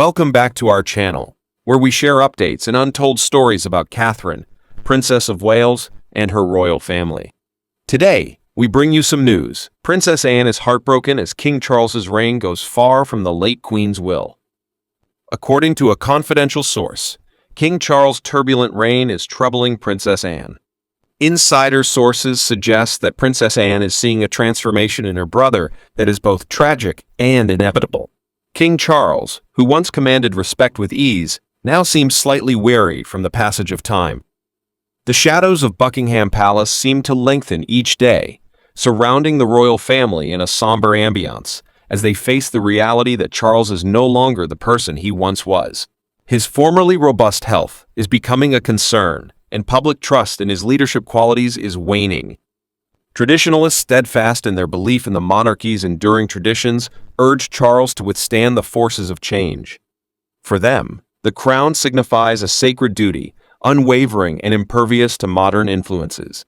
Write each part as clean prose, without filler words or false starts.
Welcome back to our channel, where we share updates and untold stories about Catherine, Princess of Wales, and her royal family. Today, we bring you some news. Princess Anne is heartbroken as King Charles's reign goes far from the late Queen's will. According to a confidential source, King Charles' turbulent reign is troubling Princess Anne. Insider sources suggest that Princess Anne is seeing a transformation in her brother that is both tragic and inevitable. King Charles, who once commanded respect with ease, now seems slightly weary from the passage of time. The shadows of Buckingham Palace seem to lengthen each day, surrounding the royal family in a somber ambiance, as they face the reality that Charles is no longer the person he once was. His formerly robust health is becoming a concern, and public trust in his leadership qualities is waning. Traditionalists, steadfast in their belief in the monarchy's enduring traditions, urge Charles to withstand the forces of change. For them, the crown signifies a sacred duty, unwavering and impervious to modern influences.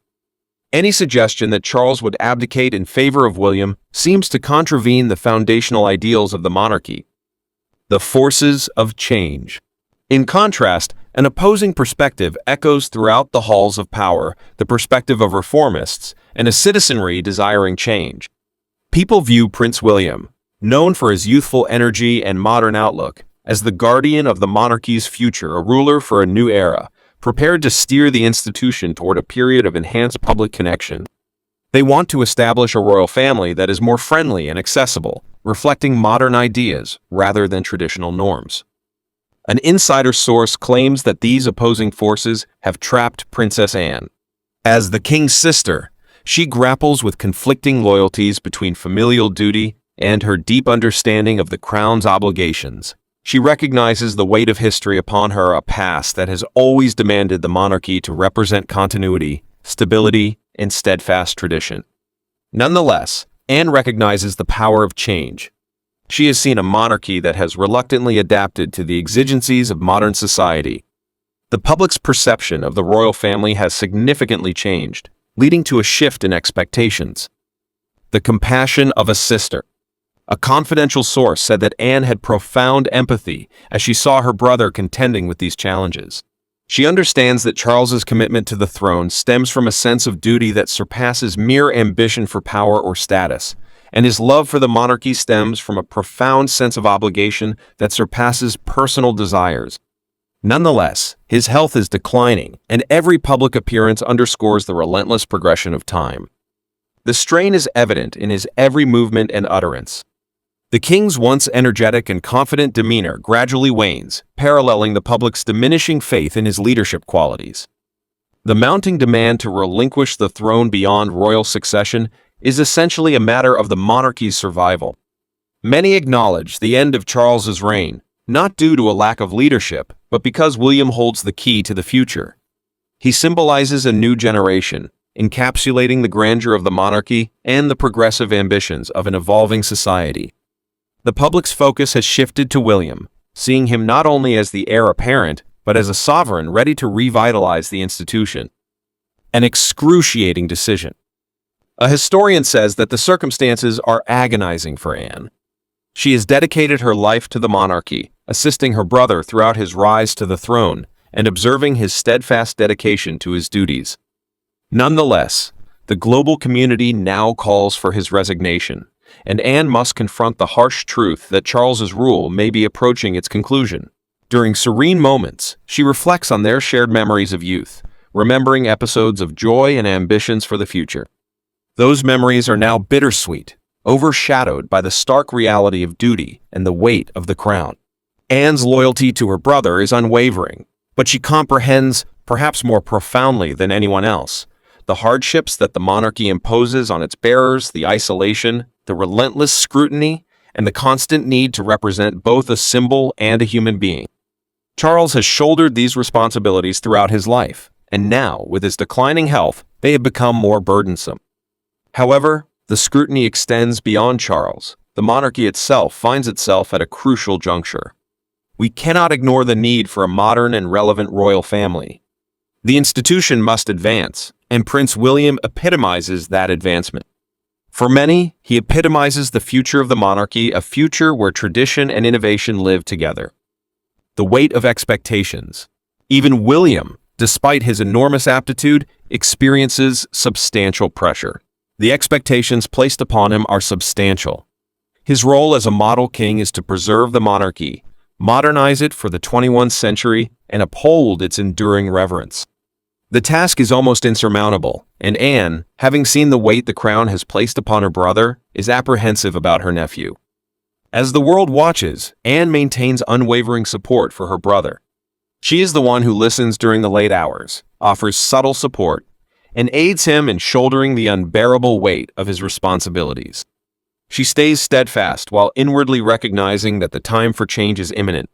Any suggestion that Charles would abdicate in favor of William seems to contravene the foundational ideals of the monarchy. The forces of change. In contrast, an opposing perspective echoes throughout the halls of power, the perspective of reformists and a citizenry desiring change. People view Prince William, known for his youthful energy and modern outlook, as the guardian of the monarchy's future, a ruler for a new era, prepared to steer the institution toward a period of enhanced public connection. They want to establish a royal family that is more friendly and accessible, reflecting modern ideas rather than traditional norms. An insider source claims that these opposing forces have trapped Princess Anne. As the king's sister, she grapples with conflicting loyalties between familial duty and her deep understanding of the crown's obligations. She recognizes the weight of history upon her, a past that has always demanded the monarchy to represent continuity, stability, and steadfast tradition. Nonetheless, Anne recognizes the power of change. She has seen a monarchy that has reluctantly adapted to the exigencies of modern society. The public's perception of the royal family has significantly changed, leading to a shift in expectations. The compassion of a sister. A confidential source said that Anne had profound empathy as she saw her brother contending with these challenges. She understands that Charles's commitment to the throne stems from a sense of duty that surpasses mere ambition for power or status, and his love for the monarchy stems from a profound sense of obligation that surpasses personal desires. Nonetheless, his health is declining, and every public appearance underscores the relentless progression of time. The strain is evident in his every movement and utterance. The king's once energetic and confident demeanor gradually wanes, paralleling the public's diminishing faith in his leadership qualities. The mounting demand to relinquish the throne beyond royal succession is essentially a matter of the monarchy's survival. Many acknowledge the end of Charles's reign, not due to a lack of leadership, but because William holds the key to the future. He symbolizes a new generation, encapsulating the grandeur of the monarchy and the progressive ambitions of an evolving society. The public's focus has shifted to William, seeing him not only as the heir apparent, but as a sovereign ready to revitalize the institution. An excruciating decision. A historian says that the circumstances are agonizing for Anne. She has dedicated her life to the monarchy, assisting her brother throughout his rise to the throne and observing his steadfast dedication to his duties. Nonetheless, the global community now calls for his resignation, and Anne must confront the harsh truth that Charles's rule may be approaching its conclusion. During serene moments, she reflects on their shared memories of youth, remembering episodes of joy and ambitions for the future. Those memories are now bittersweet, overshadowed by the stark reality of duty and the weight of the crown. Anne's loyalty to her brother is unwavering, but she comprehends, perhaps more profoundly than anyone else, the hardships that the monarchy imposes on its bearers, the isolation, the relentless scrutiny, and the constant need to represent both a symbol and a human being. Charles has shouldered these responsibilities throughout his life, and now, with his declining health, they have become more burdensome. However, the scrutiny extends beyond Charles. The monarchy itself finds itself at a crucial juncture. We cannot ignore the need for a modern and relevant royal family. The institution must advance, and Prince William epitomizes that advancement. For many, he epitomizes the future of the monarchy, a future where tradition and innovation live together. the weight of expectations. Even William, despite his enormous aptitude, experiences substantial pressure. The expectations placed upon him are substantial. His role as a model king is to preserve the monarchy, modernize it for the 21st century, and uphold its enduring reverence. The task is almost insurmountable, and Anne, having seen the weight the crown has placed upon her brother, is apprehensive about her nephew. As the world watches, Anne maintains unwavering support for her brother. She is the one who listens during the late hours, offers subtle support, and aids him in shouldering the unbearable weight of his responsibilities. She stays steadfast while inwardly recognizing that the time for change is imminent.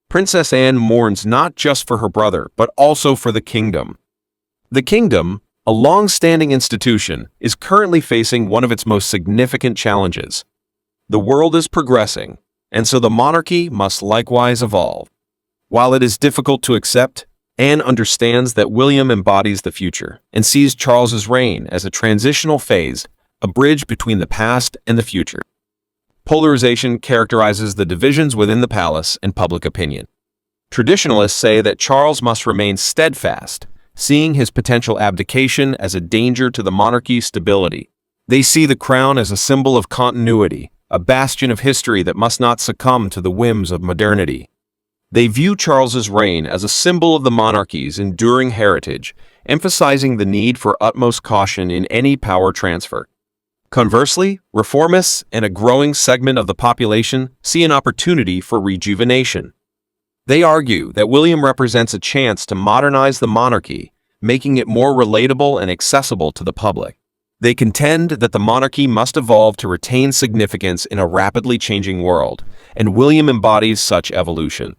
Princess Anne mourns not just for her brother, but also for the kingdom. The kingdom, a long-standing institution, is currently facing one of its most significant challenges. The world is progressing, and so the monarchy must likewise evolve. While it is difficult to accept, Anne understands that William embodies the future and sees Charles's reign as a transitional phase, a bridge between the past and the future. Polarization characterizes the divisions within the palace and public opinion. Traditionalists say that Charles must remain steadfast, seeing his potential abdication as a danger to the monarchy's stability. They see the crown as a symbol of continuity, a bastion of history that must not succumb to the whims of modernity. They view Charles's reign as a symbol of the monarchy's enduring heritage, emphasizing the need for utmost caution in any power transfer. Conversely, reformists and a growing segment of the population see an opportunity for rejuvenation. They argue that William represents a chance to modernize the monarchy, making it more relatable and accessible to the public. They contend that the monarchy must evolve to retain significance in a rapidly changing world, and William embodies such evolution.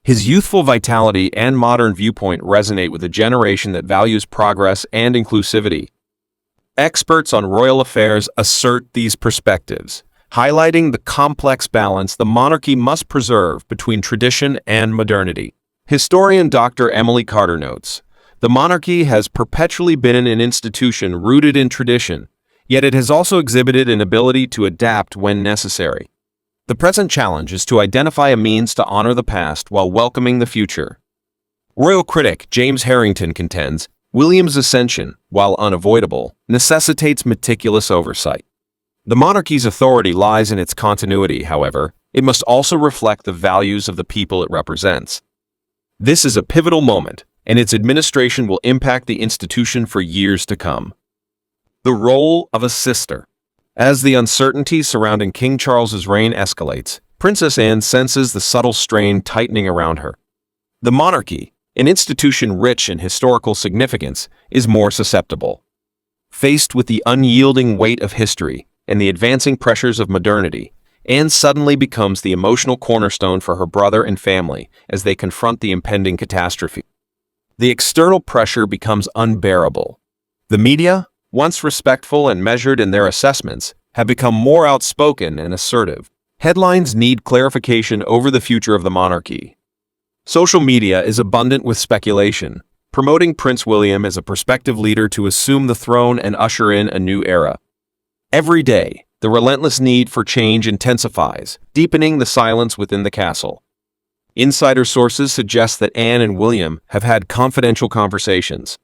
His youthful vitality and modern viewpoint resonate with a generation that values progress and inclusivity. Experts on royal affairs assert these perspectives, highlighting the complex balance the monarchy must preserve between tradition and modernity. Historian Dr. Emily Carter notes, "The monarchy has perpetually been an institution rooted in tradition, yet it has also exhibited an ability to adapt when necessary. The present challenge is to identify a means to honor the past while welcoming the future." Royal critic James Harrington contends, William's ascension, while unavoidable, necessitates meticulous oversight. The monarchy's authority lies in its continuity, however. It must also reflect the values of the people it represents. This is a pivotal moment, and its administration will impact the institution for years to come. The role of a sister. As the uncertainty surrounding King Charles's reign escalates, Princess Anne senses the subtle strain tightening around her. The monarchy, an institution rich in historical significance, is more susceptible. Faced with the unyielding weight of history and the advancing pressures of modernity, Anne suddenly becomes the emotional cornerstone for her brother and family as they confront the impending catastrophe. The external pressure becomes unbearable. The media, once respectful and measured in their assessments, have become more outspoken and assertive. Headlines need clarification over the future of the monarchy. Social media is abundant with speculation, promoting Prince William as a prospective leader to assume the throne and usher in a new era. Every day, the relentless need for change intensifies, deepening the silence within the castle. Insider sources suggest that Anne and William have had confidential conversations.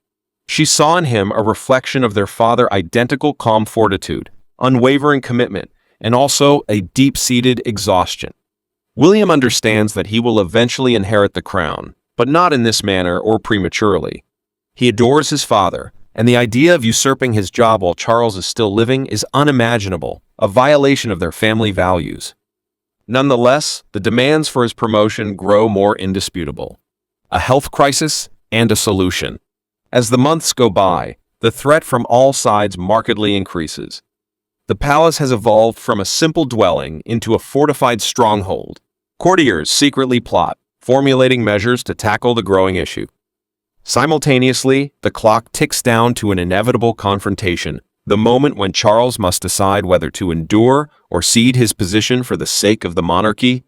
She saw in him a reflection of their father's identical calm fortitude, unwavering commitment, and also a deep-seated exhaustion. William understands that he will eventually inherit the crown, but not in this manner or prematurely. He adores his father, and the idea of usurping his job while Charles is still living is unimaginable, a violation of their family values. Nonetheless, the demands for his promotion grow more indisputable. A health crisis and a solution. As the months go by, the threat from all sides markedly increases. The palace has evolved from a simple dwelling into a fortified stronghold. Courtiers secretly plot, formulating measures to tackle the growing issue. Simultaneously, the clock ticks down to an inevitable confrontation, the moment when Charles must decide whether to endure or cede his position for the sake of the monarchy.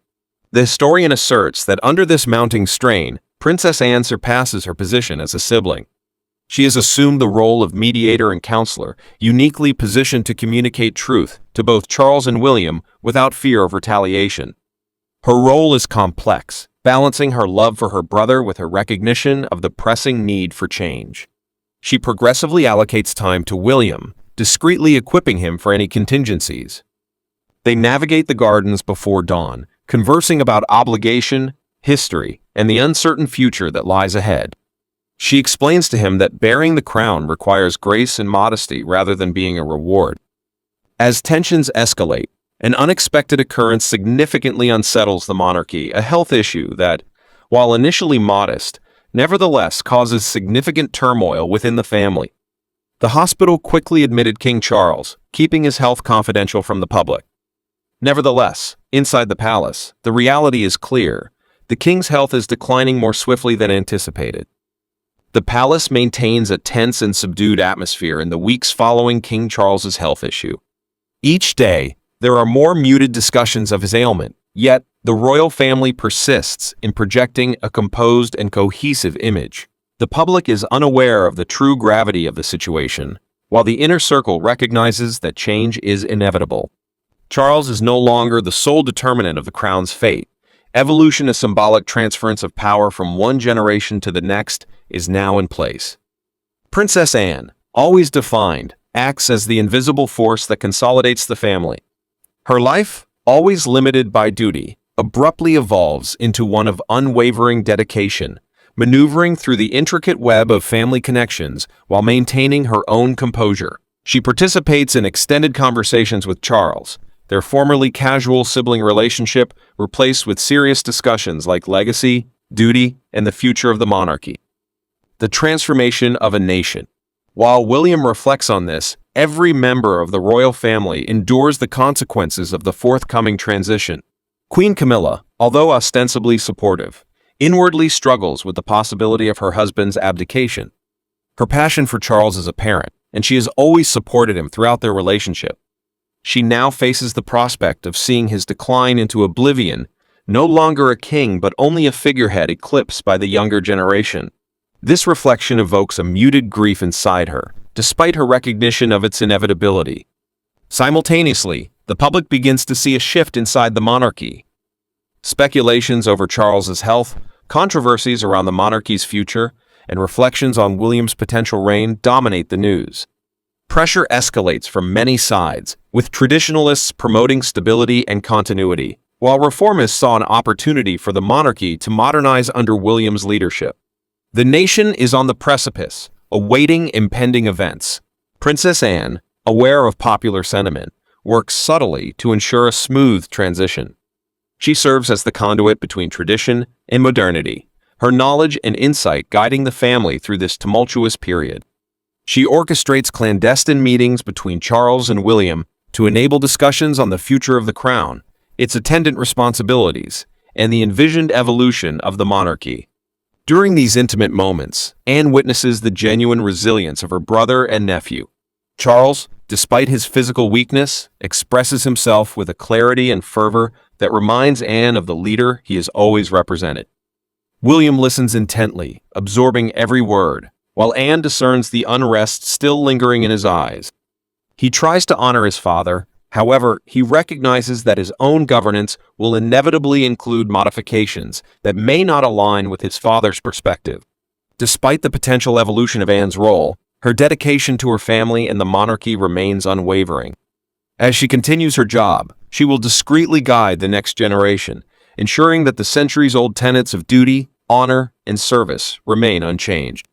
The historian asserts that under this mounting strain, Princess Anne surpasses her position as a sibling. She has assumed the role of mediator and counselor, uniquely positioned to communicate truth to both Charles and William without fear of retaliation. Her role is complex, balancing her love for her brother with her recognition of the pressing need for change. She progressively allocates time to William, discreetly equipping him for any contingencies. They navigate the gardens before dawn, conversing about obligation, history, and the uncertain future that lies ahead. She explains to him that bearing the crown requires grace and modesty rather than being a reward. As tensions escalate, an unexpected occurrence significantly unsettles the monarchy, a health issue that, while initially modest, nevertheless causes significant turmoil within the family. The hospital quickly admitted King Charles, keeping his health confidential from the public. Nevertheless, inside the palace, the reality is clear. The king's health is declining more swiftly than anticipated. The palace maintains a tense and subdued atmosphere in the weeks following King Charles's health issue. Each day, there are more muted discussions of his ailment, yet the royal family persists in projecting a composed and cohesive image. The public is unaware of the true gravity of the situation, while the inner circle recognizes that change is inevitable. Charles is no longer the sole determinant of the crown's fate. Evolution, a symbolic transference of power from one generation to the next, is now in place. Princess Anne, always defined, acts as the invisible force that consolidates the family. Her life, always limited by duty, abruptly evolves into one of unwavering dedication, maneuvering through the intricate web of family connections while maintaining her own composure. She participates in extended conversations with Charles, their formerly casual sibling relationship replaced with serious discussions like legacy, duty, and the future of the monarchy. The transformation of a nation. While William reflects on this, every member of the royal family endures the consequences of the forthcoming transition. Queen Camilla, although ostensibly supportive, inwardly struggles with the possibility of her husband's abdication. Her passion for Charles is apparent, and she has always supported him throughout their relationship. She now faces the prospect of seeing his decline into oblivion, no longer a king but only a figurehead eclipsed by the younger generation. This reflection evokes a muted grief inside her, despite her recognition of its inevitability. Simultaneously, the public begins to see a shift inside the monarchy. Speculations over Charles's health, controversies around the monarchy's future, and reflections on William's potential reign dominate the news. Pressure escalates from many sides, with traditionalists promoting stability and continuity, while reformists saw an opportunity for the monarchy to modernize under William's leadership. The nation is on the precipice, awaiting impending events. Princess Anne, aware of popular sentiment, works subtly to ensure a smooth transition. She serves as the conduit between tradition and modernity, her knowledge and insight guiding the family through this tumultuous period. She orchestrates clandestine meetings between Charles and William to enable discussions on the future of the crown, its attendant responsibilities, and the envisioned evolution of the monarchy. During these intimate moments, Anne witnesses the genuine resilience of her brother and nephew. Charles, despite his physical weakness, expresses himself with a clarity and fervor that reminds Anne of the leader he has always represented. William listens intently, absorbing every word, while Anne discerns the unrest still lingering in his eyes. He tries to honor his father, however, he recognizes that his own governance will inevitably include modifications that may not align with his father's perspective. Despite the potential evolution of Anne's role, her dedication to her family and the monarchy remains unwavering. As she continues her job, she will discreetly guide the next generation, ensuring that the centuries-old tenets of duty, honor, and service remain unchanged.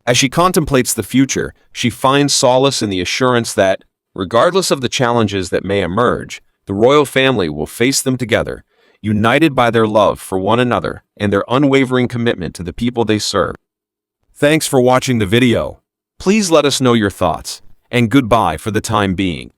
As she contemplates the future, she finds solace in the assurance that, regardless of the challenges that may emerge, the royal family will face them together, united by their love for one another and their unwavering commitment to the people they serve. Thanks for watching the video. Please let us know your thoughts, and goodbye for the time being.